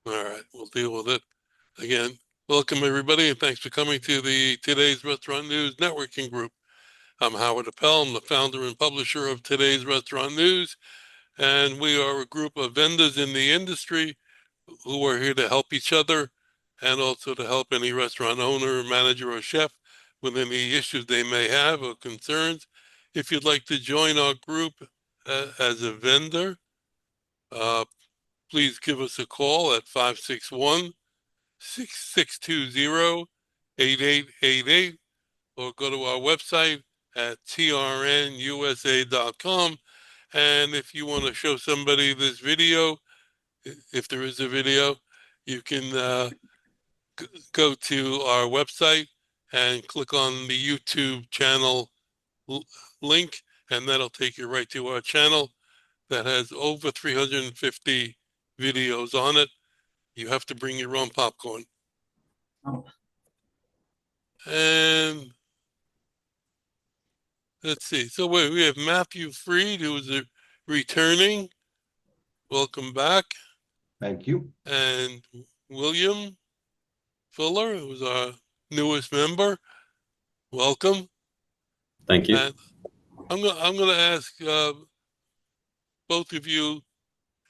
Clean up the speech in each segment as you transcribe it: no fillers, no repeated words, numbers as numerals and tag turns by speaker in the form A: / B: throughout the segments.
A: All right, we'll deal with it. Again, welcome everybody, and thanks for coming to the Today's Restaurant News Networking Group. I'm Howard Appel. I'm the founder and publisher of Today's Restaurant News, and we are a group of vendors in the industry who are here to help each other and also to help any restaurant owner, manager, or chef with any issues they may have or concerns. If you'd like to join our group as a vendor, uh, please give us a call at 561 6620 8888 or go to our website at trnusa.com. And if you want to show somebody this video, if there is a video, you can go to our website and click on the YouTube channel link, and that'll take you right to our channel that has over 350 videos on it. You have to bring your own popcorn.
B: Oh.
A: And let's see. So we have Matthew Fried, who is returning. Welcome back.
C: Thank you.
A: And William Fuller, who's our newest member. Welcome.
B: Thank you.
A: And I'm gonna ask both of you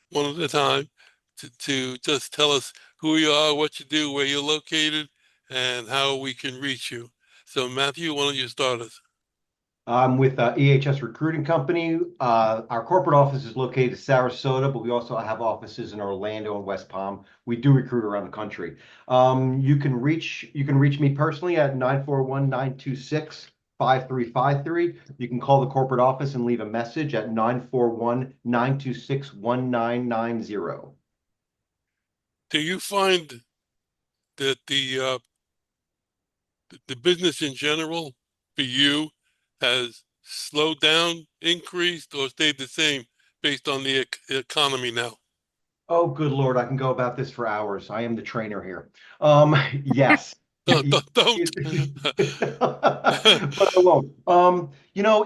A: one at a time to just tell us who you are, what you do, where you're located, and how we can reach you. So Matthew, why don't you start us?
C: I'm with EHS Recruiting Company. Our corporate office is located in Sarasota, but we also have offices in Orlando and West Palm. We do recruit around the country. You can reach me personally at 941-926-5353. You can call the corporate office and leave a message at 941-926-1990.
A: Do you find that the business in general for you has slowed down, increased, or stayed the same based on the economy now?
C: Oh, good Lord, I can go about this for hours. I am the trainer here. Yes.
A: Don't.
C: But I won't.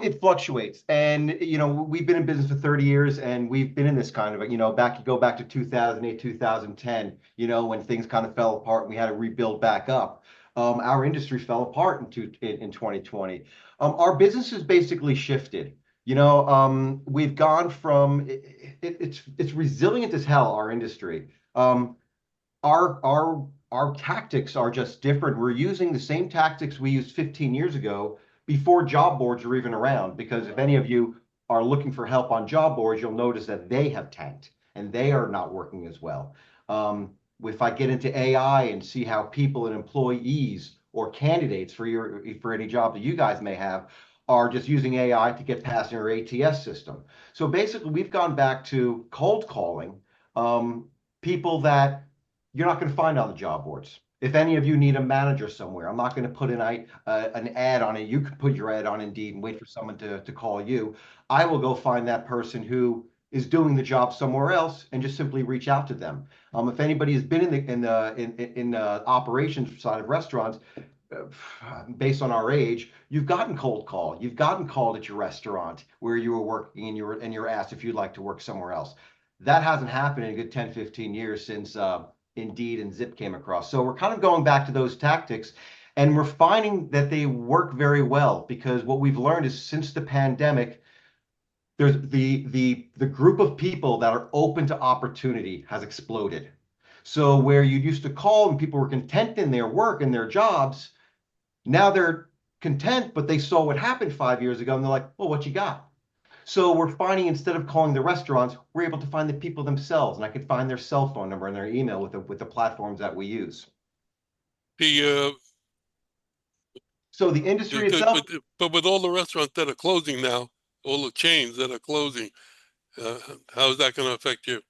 C: It fluctuates. And, we've been in business for 30 years and we've been in this kind of, go back to 2008, 2010, when things kind of fell apart and we had to rebuild back up. Our industry fell apart in 2020. Our business has basically shifted. We've gone from it's resilient as hell, our industry. Our tactics are just different. We're using the same tactics we used 15 years ago before job boards were even around. Because if any of you are looking for help on job boards, you'll notice that they have tanked and they are not working as well. If I get into AI and see how people and employees or candidates for any job that you guys may have are just using AI to get past your ATS system. So basically, we've gone back to cold calling people that you're not going to find on the job boards. If any of you need a manager somewhere, I'm not going to put an ad on it. You can put your ad on Indeed and wait for someone to call you. I will go find that person who is doing the job somewhere else and just simply reach out to them. If anybody has been in the operations side of restaurants, based on our age, you've gotten cold called. You've gotten called at your restaurant where you were working and you're asked if you'd like to work somewhere else. That hasn't happened in a good 10, 15 years since Indeed and Zip came across. So we're kind of going back to those tactics, and we're finding that they work very well because what we've learned is since the pandemic, there's the group of people that are open to opportunity has exploded. So where you used to call and people were content in their work and their jobs, now they're content, but they saw what happened 5 years ago and they're like, well, what you got? So we're finding instead of calling the restaurants, we're able to find the people themselves, and I could find their cell phone number and their email with the platforms that we use. So the industry itself,
A: but with all the restaurants that are closing now, all the chains that are closing, how is that going to affect you?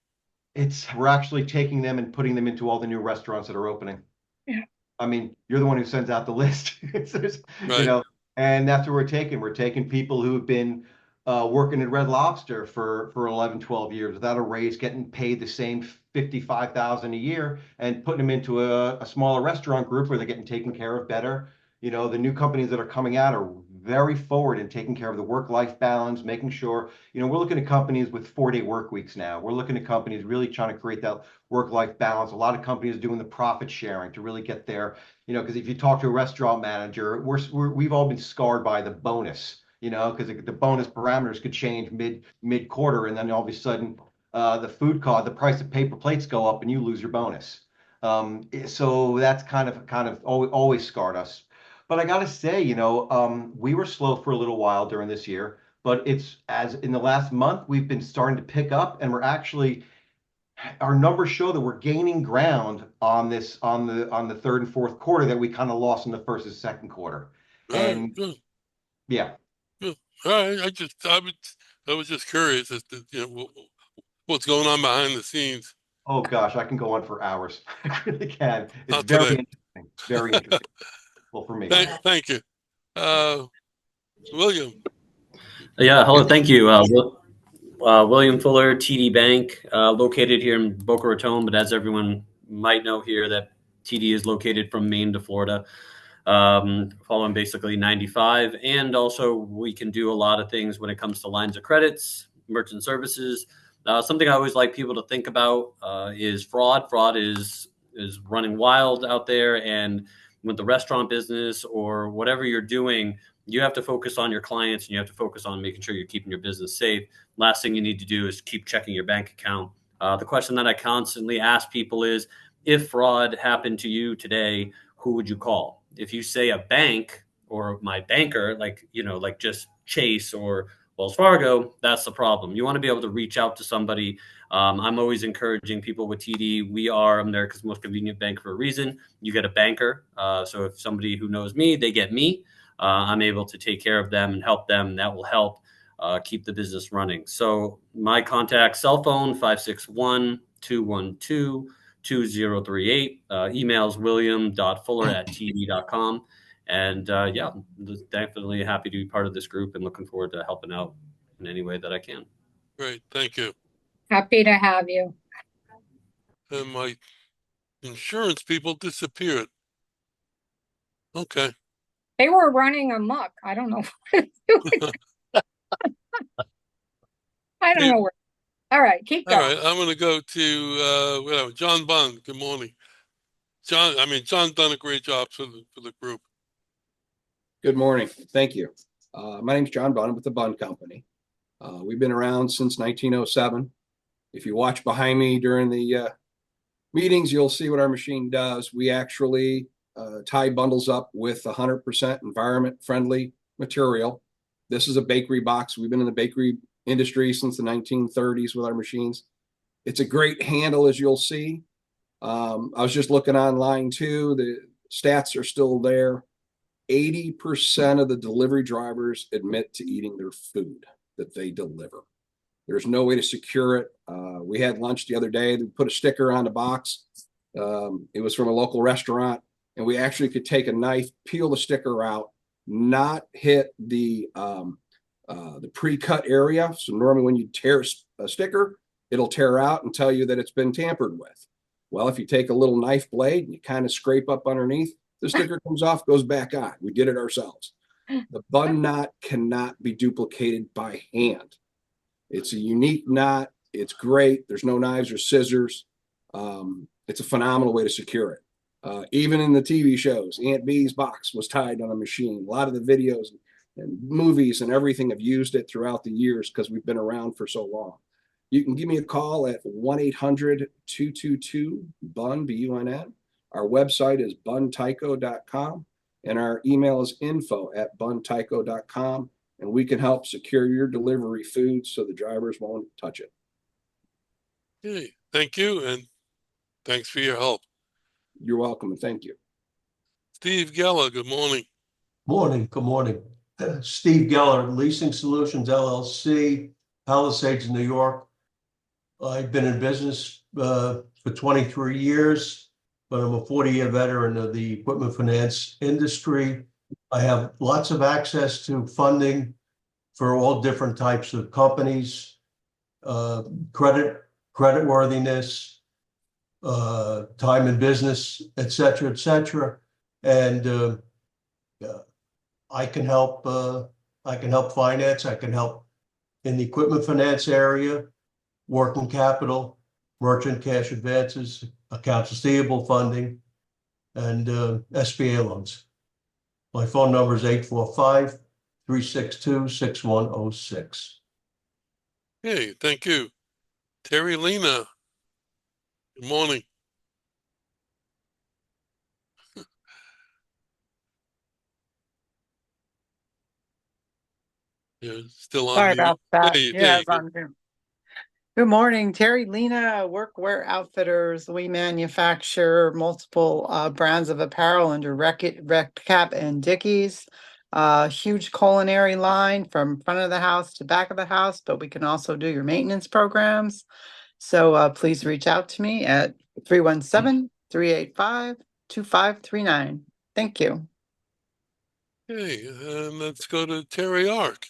C: we're actually taking them and putting them into all the new restaurants that are opening.
B: Yeah.
C: I mean, you're the one who sends out the list.
A: Right.
C: And that's what we're taking. We're taking people who've been working at Red Lobster for 11, 12 years without a raise, getting paid the same $55,000 a year, and putting them into a smaller restaurant group where they're getting taken care of better. The new companies that are coming out are very forward in taking care of the work-life balance, making sure, we're looking at companies with 4-day work weeks now. We're looking at companies really trying to create that work-life balance. A lot of companies doing the profit sharing to really get there, because if you talk to a restaurant manager, we've all been scarred by the bonus, because the bonus parameters could change mid-quarter, and then all of a sudden the price of paper plates go up and you lose your bonus. So that's kind of always scarred us. But I got to say, we were slow for a little while during this year, but it's as in the last month, we've been starting to pick up, and our numbers show that we're gaining ground on the third and fourth quarter that we kind of lost in the first and second quarter. And
A: Good.
C: yeah.
A: Good. All right. I was just curious as to, what's going on behind the scenes.
C: Oh gosh, I can go on for hours. I really can. It's
A: Not
C: very
A: today.
C: interesting. Very interesting. Well, for me.
A: Thank you. William.
B: Yeah, hello, thank you. William Fuller, TD Bank, located here in Boca Raton, but as everyone might know here, that TD is located from Maine to Florida, following basically 95. And also we can do a lot of things when it comes to lines of credits, merchant services. Something I always like people to think about is fraud. Fraud is running wild out there, and with the restaurant business or whatever you're doing, you have to focus on your clients and you have to focus on making sure you're keeping your business safe. Last thing you need to do is keep checking your bank account. The question that I constantly ask people is, if fraud happened to you today, who would you call? If you say a bank or my banker, like just Chase or Wells Fargo, that's the problem. You want to be able to reach out to somebody. I'm always encouraging people with TD. We are America's most convenient bank for a reason. You get a banker. So if somebody who knows me, they get me. I'm able to take care of them and help them. And that will help keep the business running. So my contact cell phone, 561-212-2038. Emails william.fuller@td.com. And definitely happy to be part of this group and looking forward to helping out in any way that I can.
A: Great. Thank you.
D: Happy to have you.
A: And my insurance people disappeared. Okay.
D: They were running amok. I don't know what to do. I don't know where. All right, keep going.
A: All right, I'm going to go to John Bond. Good morning, John. John's done a great job for the group.
E: Good morning. Thank you. My name's John Bond with the Bund Company. We've been around since 1907. If you watch behind me during the meetings, you'll see what our machine does. We actually tie bundles up with 100% environment-friendly material. This is a bakery box. We've been in the bakery industry since the 1930s with our machines. It's a great handle, as you'll see. I was just looking online too. The stats are still there. 80% of the delivery drivers admit to eating their food that they deliver. There's no way to secure it. We had lunch the other day. They put a sticker on the box. It was from a local restaurant, and we actually could take a knife, peel the sticker out, not hit the pre-cut area. So normally when you tear a sticker, it'll tear out and tell you that it's been tampered with. Well, if you take a little knife blade and you kind of scrape up underneath, the sticker comes off, goes back on. We did it ourselves. The bun knot cannot be duplicated by hand. It's a unique knot. It's great. There's no knives or scissors. It's a phenomenal way to secure it. Even in the TV shows, Aunt Bee's box was tied on a machine. A lot of the videos and movies and everything have used it throughout the years because we've been around for so long. You can give me a call at 1-800-222-BUN, B-U-N-N. Our website is buntyco.com, and our email is info@buntyco.com, and we can help secure your delivery food so the drivers won't touch it.
A: Hey, thank you, and thanks for your help.
E: You're welcome, and thank you.
A: Steve Geller, good morning.
F: Morning, good morning. Steve Geller, Leasing Solutions, LLC, Palisades, New York. I've been in business for 23 years. But I'm a 40-year veteran of the equipment finance industry. I have lots of access to funding for all different types of companies, creditworthiness, time in business, et cetera, et cetera. And I can help. I can help finance. I can help in the equipment finance area, working capital, merchant cash advances, accounts receivable funding, and SBA loans. My phone number is 845-362-6106.
A: Hey, thank you. Terry Lena, good morning. You're still on
G: Sorry
A: mute.
G: about that.
A: There
G: Yeah,
A: you
G: it's
A: go.
G: on Zoom. Good morning, Terry Lena, Workwear Outfitters. We manufacture multiple brands of apparel under Cap and Dickies. Huge culinary line from front of the house to back of the house, but we can also do your maintenance programs. So please reach out to me at 317-385-2539. Thank you.
A: Okay, and let's go to Terry Ark.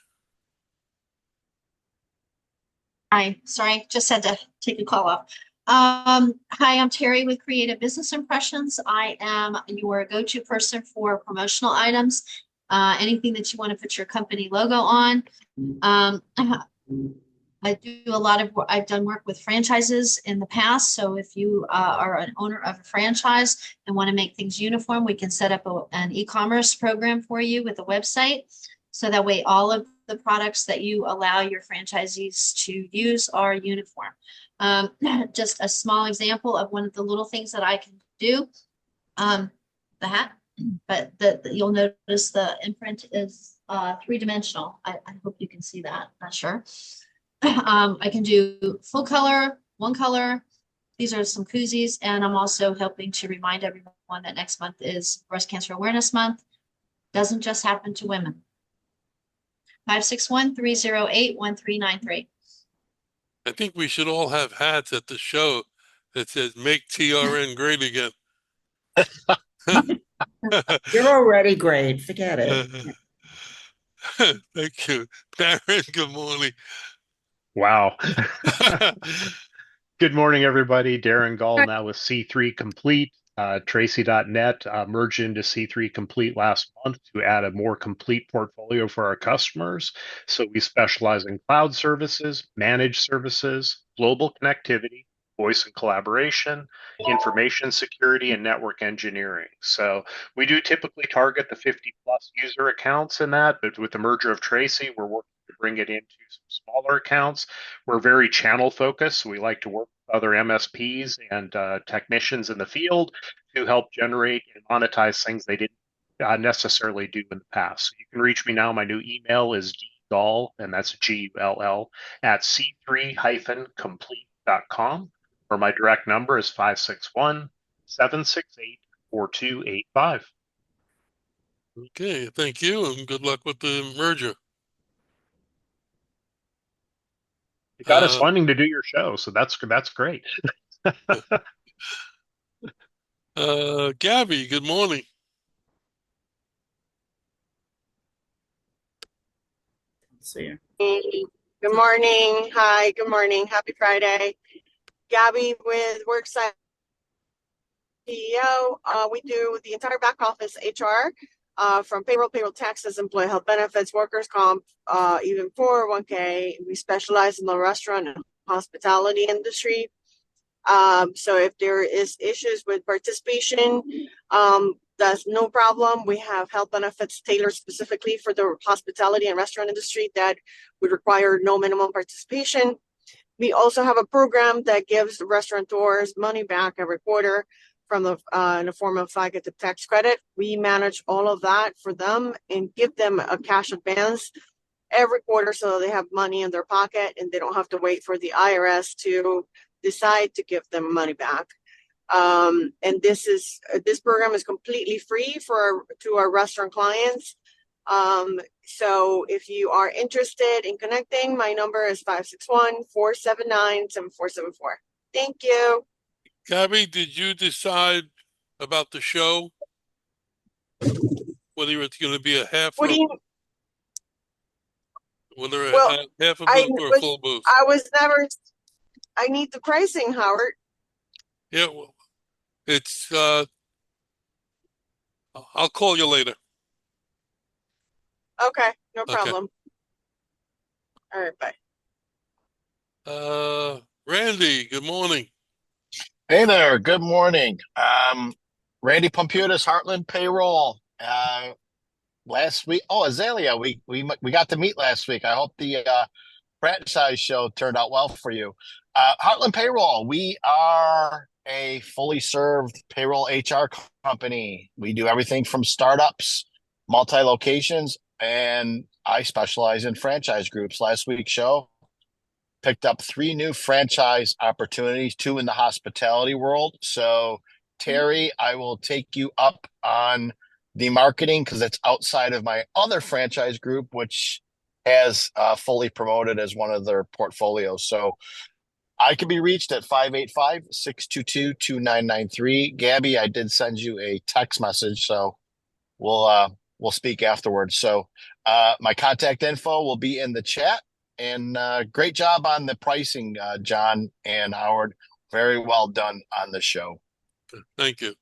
H: Hi, sorry, just had to take a call off. Hi, I'm Terry with Creative Business Impressions. I am your go-to person for promotional items, anything that you want to put your company logo on. I do a lot of, I've done work with franchises in the past. So if you are an owner of a franchise and want to make things uniform, we can set up an e-commerce program for you with a website. So that way all of the products that you allow your franchisees to use are uniform. Just a small example of one of the little things that I can do, the hat, but you'll notice the imprint is three-dimensional. I hope you can see that, not sure. I can do full color, one color. These are some koozies, and I'm also helping to remind everyone that next month is Breast Cancer Awareness Month. Doesn't just happen to women. 561-308-1393.
A: I think we should all have hats at the show that says "Make TRN Great Again."
I: You're already great. Forget it.
A: Thank you, Darren. Good morning.
J: Wow. Good morning, everybody. Darren Gall now with C3 Complete. Tracy.net merged into C3 Complete last month to add a more complete portfolio for our customers. So we specialize in cloud services, managed services, global connectivity, voice and collaboration, information security, and network engineering. So we do typically target the 50 plus user accounts in that, but with the merger of Tracy, we're working to bring it into some smaller accounts. We're very channel focused. So we like to work with other MSPs and technicians in the field to help generate and monetize things they didn't necessarily do in the past. So you can reach me now. My new email is dgull, and that's Gull, at c3-complete.com, or my direct number is 561-768-4285.
A: Okay, thank you, and good luck with the merger.
J: You got us funding to do your show, so that's great.
A: Gabby, good morning.
I: See you.
K: Good morning. Hi, good morning. Happy Friday. Gabby with Worksite CEO. We do the entire back office HR, from payroll, taxes, employee health benefits, workers' comp, even 401k. We specialize in the restaurant and hospitality industry. So if there is issues with participation, that's no problem. We have health benefits tailored specifically for the hospitality and restaurant industry that would require no minimum participation. We also have a program that gives the restaurateurs money back every quarter from the in the form of FICA tax credit. We manage all of that for them and give them a cash advance every quarter so they have money in their pocket and they don't have to wait for the IRS to decide to give them money back. And this program is completely free to our restaurant clients. So if you are interested in connecting, my number is 561-479-7474. Thank you.
A: Gabby, did you decide about the show? Whether it's going to be a half
K: What
A: or
K: do you?
A: whether
K: Well,
A: a half a booth or a full booth?
K: I was never. I need the pricing, Howard.
A: Yeah, well, it's. I'll call you later.
K: Okay, no
A: Okay.
K: problem. All right, bye.
A: Randy, good morning.
L: Hey there, good morning. Randy Pomputis, Heartland Payroll. Last week, Azalea, we got to meet last week. I hope the franchise show turned out well for you. Heartland Payroll, we are a fully served payroll HR company. We do everything from startups, multi-locations, and I specialize in franchise groups. Last week's show picked up 3 new franchise opportunities, 2 in the hospitality world. So, Terry, I will take you up on the marketing because it's outside of my other franchise group, which has fully promoted as one of their portfolios. So, I can be reached at 585-622-2993. Gabby, I did send you a text message, so we'll speak afterwards. So, my contact info will be in the chat. And great job on the pricing, John and Howard. Very well done on the show.
A: Thank you.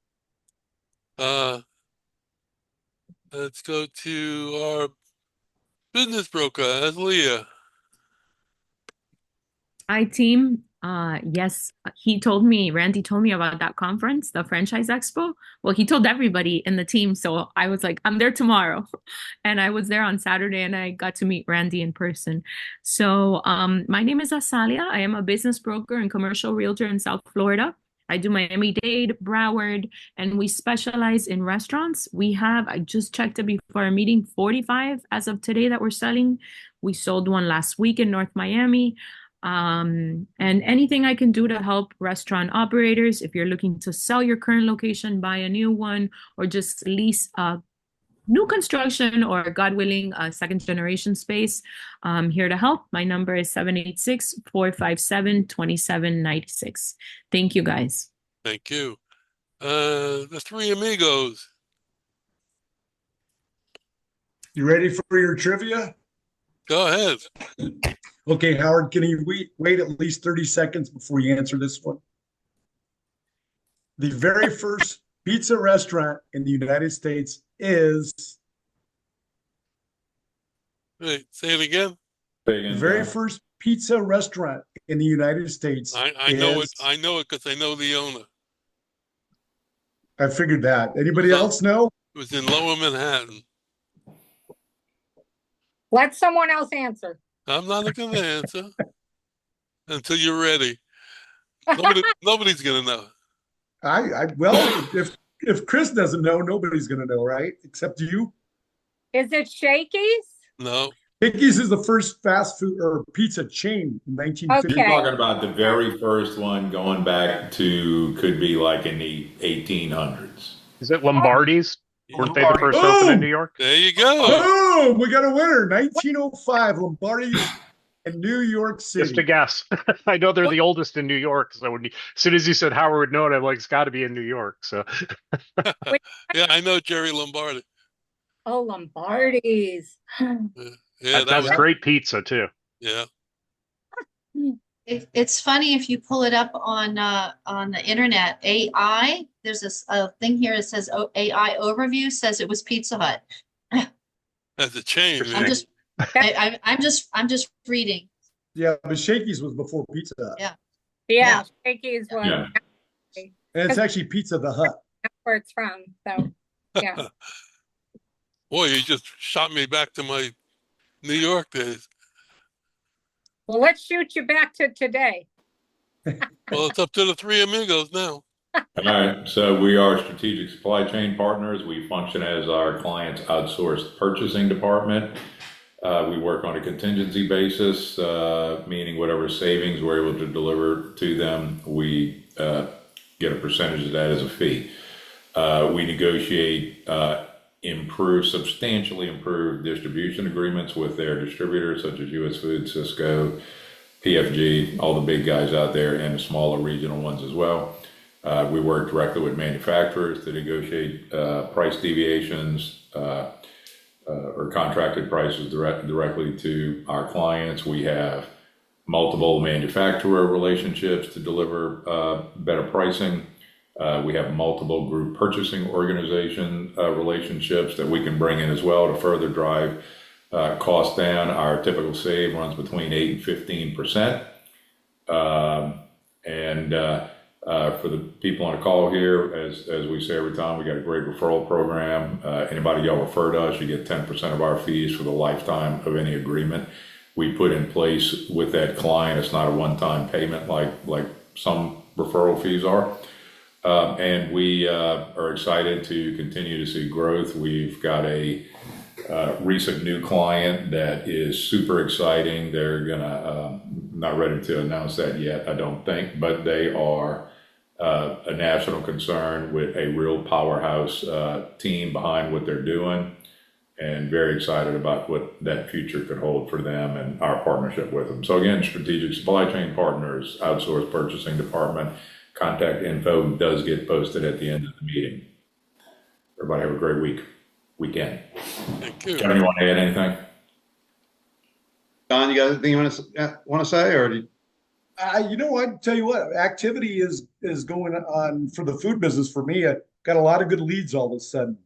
A: Let's go to our business broker, Azalea.
M: Hi, team. Yes, Randy told me about that conference, the Franchise Expo. Well, he told everybody in the team. So I was like, I'm there tomorrow. And I was there on Saturday and I got to meet Randy in person. So my name is Azalea. I am a business broker and commercial realtor in South Florida. I do Miami-Dade, Broward, and we specialize in restaurants. I just checked it before our meeting, 45 as of today that we're selling. We sold one last week in North Miami. And anything I can do to help restaurant operators, if you're looking to sell your current location, buy a new one, or just lease new construction or, God willing, a second generation space, I'm here to help. My number is 786-457-2796. Thank you, guys.
A: Thank you. The 3 amigos.
N: You ready for your trivia?
A: Go ahead.
N: Okay, Howard, can you wait at least 30 seconds before you answer this one? The very first pizza restaurant in the United States is...
A: Wait, say it again.
N: The very first pizza restaurant in the United States.
A: I know it. I know it because I know the owner.
N: I figured that. Anybody else know?
A: It was in Lower Manhattan.
D: Let someone else answer.
A: I'm not going to answer until you're ready. Nobody's going to know.
N: Well, if Chris doesn't know, nobody's going to know, right? Except you.
D: Is it Shakey's?
A: No.
N: Shakey's is the first fast food or pizza chain in 1950.
O: You're talking about the very first one going back to, could be like in the 1800s.
J: Is it Lombardi's? Weren't they the first open in New York?
A: There you go.
N: Oh, we got a winner. 1905, Lombardi's in New York City.
J: Just a guess. I know they're the oldest in New York. So as soon as you said Howard would know it, I'm like, it's got to be in New York. So
A: yeah, I know Jerry Lombardi.
D: Oh, Lombardi's.
A: Yeah,
J: that's great pizza too.
A: Yeah.
H: It's funny if you pull it up on the internet. AI, there's a thing here that says AI overview says it was Pizza Hut.
A: That's a chain.
H: I'm just reading.
N: Yeah, but Shakey's was before Pizza Hut.
D: Yeah, Shakey's was.
N: Yeah. And it's actually Pizza the Hut.
D: That's where it's from. So yeah.
A: Boy, you just shot me back to my New York days.
D: Well, let's shoot you back to today.
A: Well, it's up to the 3 amigos now.
O: All right, so we are strategic supply chain partners. We function as our client's outsourced purchasing department. We work on a contingency basis, meaning whatever savings we're able to deliver to them, we get a percentage of that as a fee. We negotiate substantially improved distribution agreements with their distributors such as US Foods, Cisco, PFG, all the big guys out there, and the smaller regional ones as well. We work directly with manufacturers to negotiate price deviations or contracted prices directly to our clients. We have multiple manufacturer relationships to deliver better pricing. We have multiple group purchasing organization relationships that we can bring in as well to further drive cost down. Our typical save runs between 8 and 15%. For the people on the call here, as we say every time, we got a great referral program. Anybody y'all refer to us, you get 10% of our fees for the lifetime of any agreement we put in place with that client. It's not a one-time payment like some referral fees are. And we are excited to continue to see growth. We've got a recent new client that is super exciting. They're gonna, not ready to announce that yet, I don't think, but they are a national concern with a real powerhouse team behind what they're doing, and very excited about what that future could hold for them and our partnership with them. So again, strategic supply chain partners, outsourced purchasing department, contact info does get posted at the end of the meeting. Everybody have a great weekend.
A: Thank you.
O: Kevin, you want to add anything?
P: Don, you got anything you want to say, or
N: you know what? Tell you what, activity is going on for the food business for me. I got a lot of good leads all of a sudden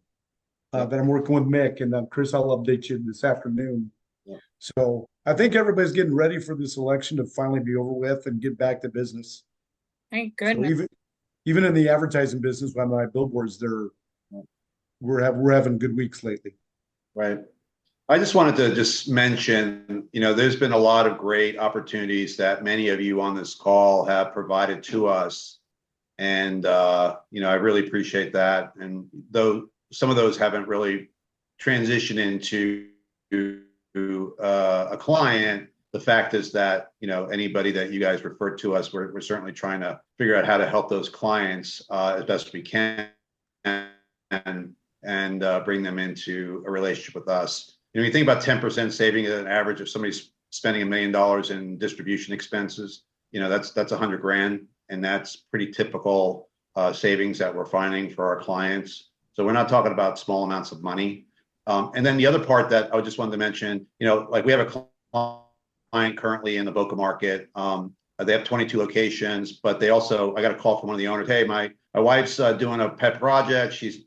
N: that I'm working with Mick, and Chris, I'll update you this afternoon.
P: Yeah.
N: So I think everybody's getting ready for this election to finally be over with and get back to business.
D: Thank
N: So
D: goodness.
N: even in the advertising business, on my billboards, we're having good weeks lately.
P: right? I just wanted to just mention, there's been a lot of great opportunities that many of you on this call have provided to us. And, I really appreciate that. And though some of those haven't really transitioned into a client, the fact is that, anybody that you guys referred to us, we're certainly trying to figure out how to help those clients as best we can and bring them into a relationship with us. You think about 10% saving at an average of somebody's spending $1 million in distribution expenses, that's $100,000, and that's pretty typical savings that we're finding for our clients. So we're not talking about small amounts of money. And then the other part that I just wanted to mention, like we have a client currently in the Boca market. They have 22 locations, but I got a call from one of the owners. Hey, my wife's doing a pet project. She's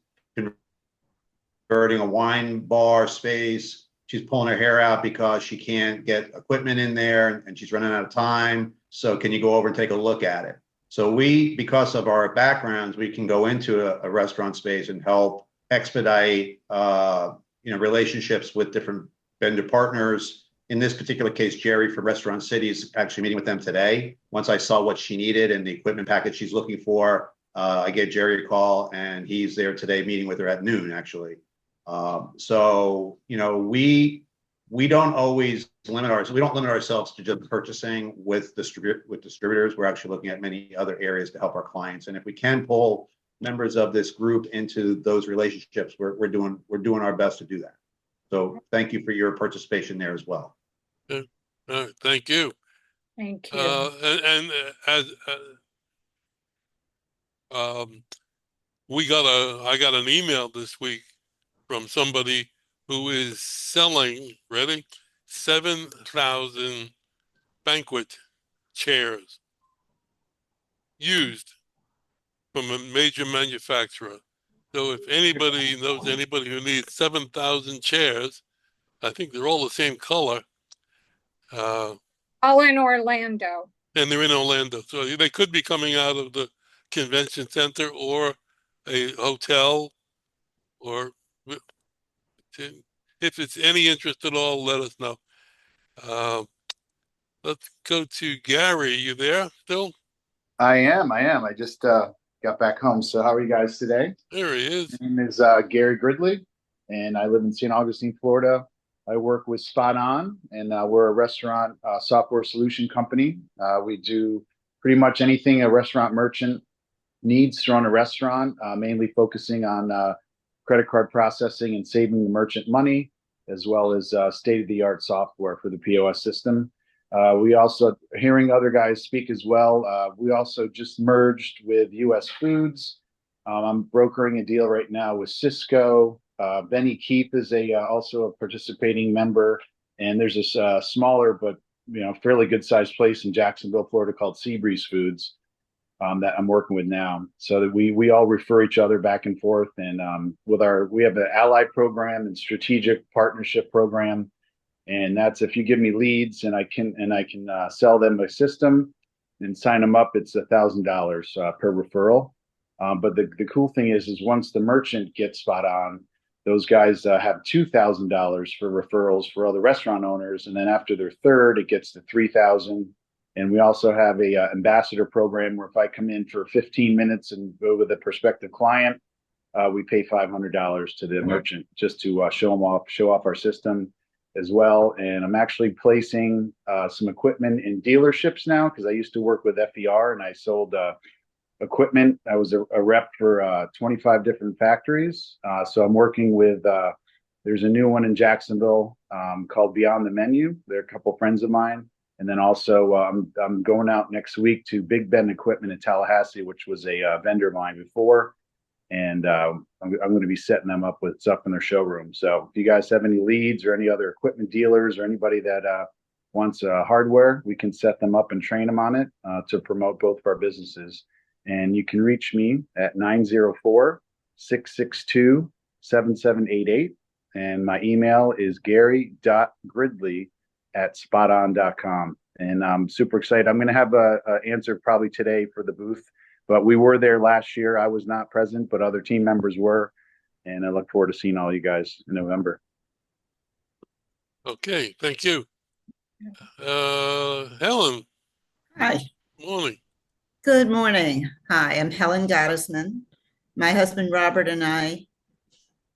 P: converting a wine bar space. She's pulling her hair out because she can't get equipment in there and she's running out of time. So can you go over and take a look at it? So because of our backgrounds, we can go into a restaurant space and help expedite, relationships with different vendor partners. In this particular case, Jerry from Restaurant City is actually meeting with them today. Once I saw what she needed and the equipment package she's looking for, I gave Jerry a call, and he's there today meeting with her at noon, actually. We don't always limit ourselves. We don't limit ourselves to just purchasing with distributors. We're actually looking at many other areas to help our clients. And if we can pull members of this group into those relationships, we're doing our best to do that. So thank you for your participation there as well.
A: Thank you.
D: Thank you.
A: I got an email this week from somebody who is selling, 7,000 banquet chairs used from a major manufacturer. So if anybody knows anybody who needs 7,000 chairs, I think they're all the same color.
D: All in Orlando.
A: And they're in Orlando. So they could be coming out of the convention center or a hotel, or if it's any interest at all, let us know. Let's go to Gary. You there still?
Q: I am. I just got back home. So how are you guys today?
A: There he is.
Q: My name is Gary Gridley, and I live in St. Augustine, Florida. I work with Spot On, and we're a restaurant software solution company. We do pretty much anything a restaurant merchant needs to run a restaurant, mainly focusing on credit card processing and saving the merchant money, as well as state-of-the-art software for the POS system. We also, hearing other guys speak as well, we also just merged with US Foods. I'm brokering a deal right now with Cisco. Benny Keith is also a participating member, and there's this smaller but fairly good-sized place in Jacksonville, Florida called Seabreeze Foods that I'm working with now. So that we all refer each other back and forth, and we have an ally program and strategic partnership program, And that's if you give me leads and I can sell them a system and sign them up, it's $1,000 per referral. But the cool thing is once the merchant gets spot on, those guys have $2,000 for referrals for other restaurant owners, and then after their third, it gets to $3,000. And we also have a ambassador program where if I come in for 15 minutes and go with a prospective client, we pay $500 to the merchant just to show off our system as well. And I'm actually placing some equipment in dealerships now because I used to work with FER and I sold equipment. I was a rep for 25 different factories. So I'm working with, there's a new one in Jacksonville called Beyond the Menu. They're a couple friends of mine. And then also I'm going out next week to Big Ben Equipment in Tallahassee, which was a vendor of mine before. And I'm going to be setting them up with stuff in their showroom. So if you guys have any leads or any other equipment dealers or anybody that wants hardware, we can set them up and train them on it to promote both of our businesses. And you can reach me at 904-662-7788. And my email is gary.gridley@spoton.com. And I'm super excited. I'm going to have an answer probably today for the booth. But we were there last year. I was not present, but other team members were. And I look forward to seeing all you guys in November.
A: Okay, thank you. Helen.
I: Hi.
A: Morning.
I: Good morning. Hi, I'm Helen Gottesman. My husband Robert and I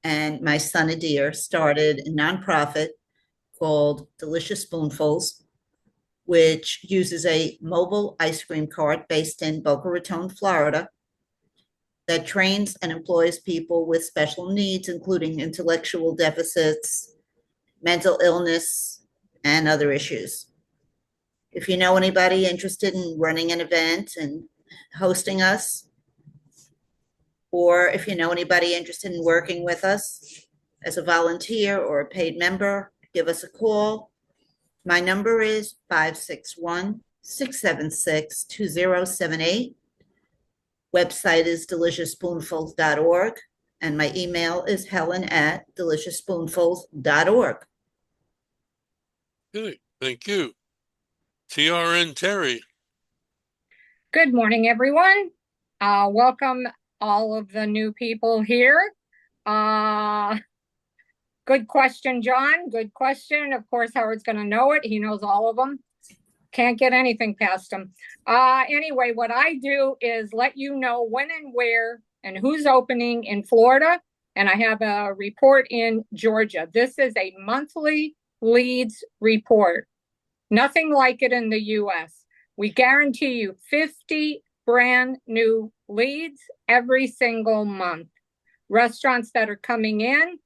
I: and my son Adir started a nonprofit called Delicious Spoonfuls, which uses a mobile ice cream cart based in Boca Raton, Florida, that trains and employs people with special needs, including intellectual deficits, mental illness, and other issues. If you know anybody interested in running an event and hosting us, or if you know anybody interested in working with us as a volunteer or a paid member, give us a call. My number is 561-676-2078. Website is deliciousspoonfuls.org, and my email is helen@deliciousspoonfuls.org.
A: Good, thank you. TRN Terry.
D: Good morning, everyone. Welcome all of the new people here. Good question, John. Good question. Of course, Howard's going to know it. He knows all of them. Can't get anything past him. Anyway, what I do is let you know when and where and who's opening in Florida. And I have a report in Georgia. This is a monthly leads report. Nothing like it in the US. We guarantee you 50 brand new leads every single month. Restaurants that are coming in,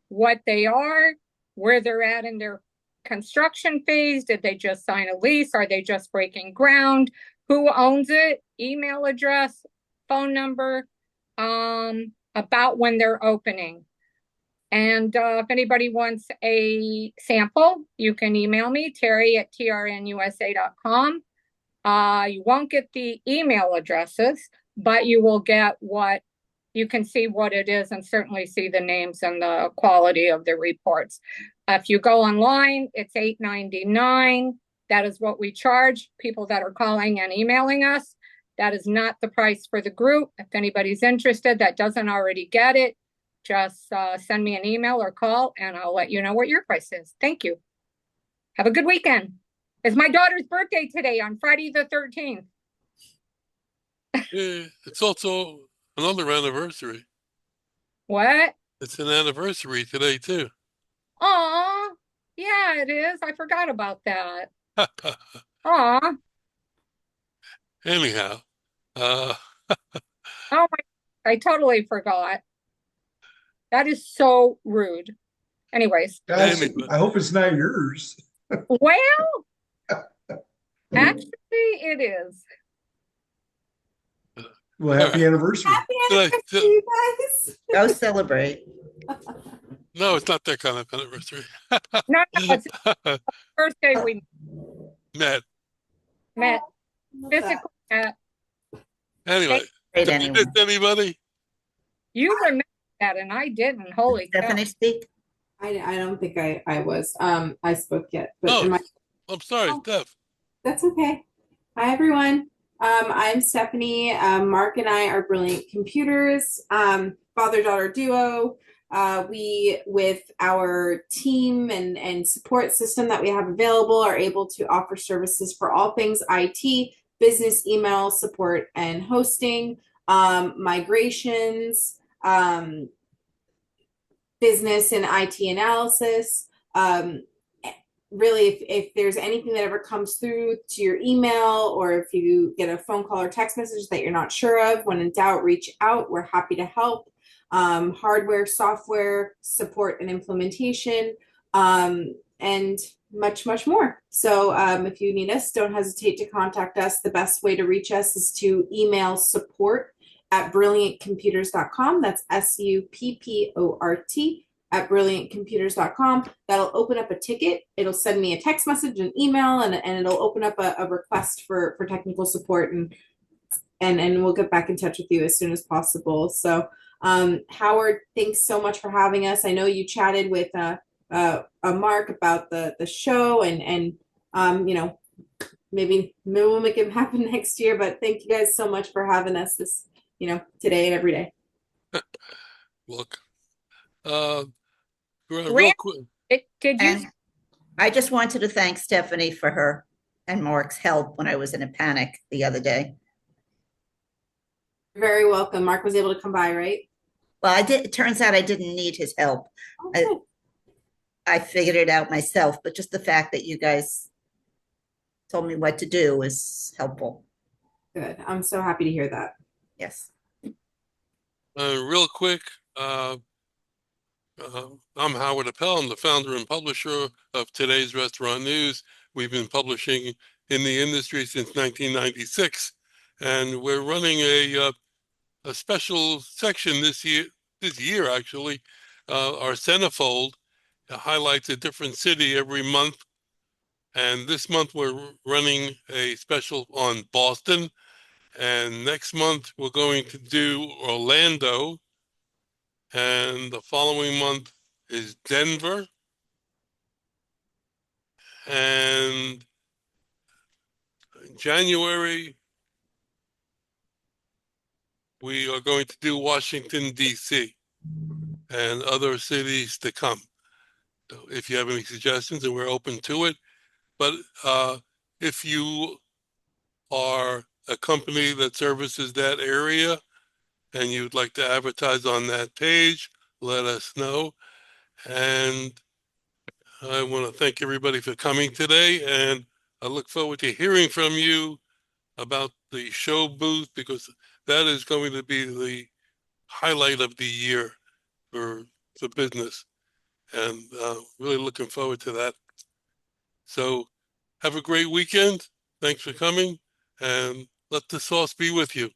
D: what they are, where they're at in their construction phase. Did they just sign a lease? Are they just breaking ground? Who owns it? Email address, phone number, about when they're opening. And if anybody wants a sample, you can email me, terry@trnusa.com. You won't get the email addresses, but you will get what you can see what it is and certainly see the names and the quality of the reports. If you go online, it's $8.99. That is what we charge people that are calling and emailing us. That is not the price for the group. If anybody's interested that doesn't already get it, just send me an email or call and I'll let you know what your price is. Thank you. Have a good weekend. It's my daughter's birthday today on Friday the 13th.
A: Yeah, it's also another anniversary.
D: What?
A: It's an anniversary today, too.
D: Aw, yeah, it is. I forgot about that. Aw.
A: Anyhow.
D: Oh, I totally forgot. That is so rude. Anyways.
N: Guys, I hope it's not yours.
D: Well, actually, it is.
N: Well, happy anniversary.
I: Happy anniversary, you guys. Go celebrate.
A: No, it's not that kind of anniversary.
D: No, it's the first day we
A: met.
D: Physically met.
A: Anyway, did you miss anybody?
D: You remember that, and I didn't. Holy cow.
I: Stephanie speak?
R: I don't think I was. I spoke yet, but
A: Oh,
R: am I?
A: I'm sorry,
R: Oh,
A: Steph.
R: that's okay. Hi, everyone. I'm Stephanie. Mark and I are Brilliant Computers, father-daughter duo. We, with our team and support system that we have available, are able to offer services for all things IT, business email support and hosting, migrations, business and IT analysis. Really, if there's anything that ever comes through to your email, or if you get a phone call or text message that you're not sure of, when in doubt, reach out. We're happy to help. Hardware, software, support and implementation, and much, much more. So if you need us, don't hesitate to contact us. The best way to reach us is to email support@brilliantcomputers.com. That's SUPPORT at brilliantcomputers.com. That'll open up a ticket. It'll send me a text message, an email, and it'll open up a request for technical support, and we'll get back in touch with you as soon as possible. So Howard, thanks so much for having us. I know you chatted with Mark about the show, and you know, maybe we'll make it happen next year, but thank you guys so much for having us this, today and every day.
A: Look,
D: Grant,
A: real quick.
D: did you?
I: And I just wanted to thank Stephanie for her and Mark's help when I was in a panic the other day.
R: You're very welcome. Mark was able to come by, right?
I: Well, I did. It turns out I didn't need his help.
R: Okay.
I: I figured it out myself, but just the fact that you guys told me what to do was helpful.
R: Good. I'm so happy to hear that.
I: Yes.
A: Real quick, I'm Howard Appel. I'm the founder and publisher of Today's Restaurant News. We've been publishing in the industry since 1996, and we're running a special section this year actually. Our centerfold highlights a different city every month, and this month we're running a special on Boston, and next month we're going to do Orlando, and the following month is Denver, and in January we are going to do Washington, D.C. and other cities to come. So if you have any suggestions, and we're open to it. But if you are a company that services that area and you'd like to advertise on that page, let us know. And I want to thank everybody for coming today, and I look forward to hearing from you about the show booth, because that is going to be the highlight of the year for business, and really looking forward to that. So have a great weekend. Thanks for coming, and let the sauce be with you.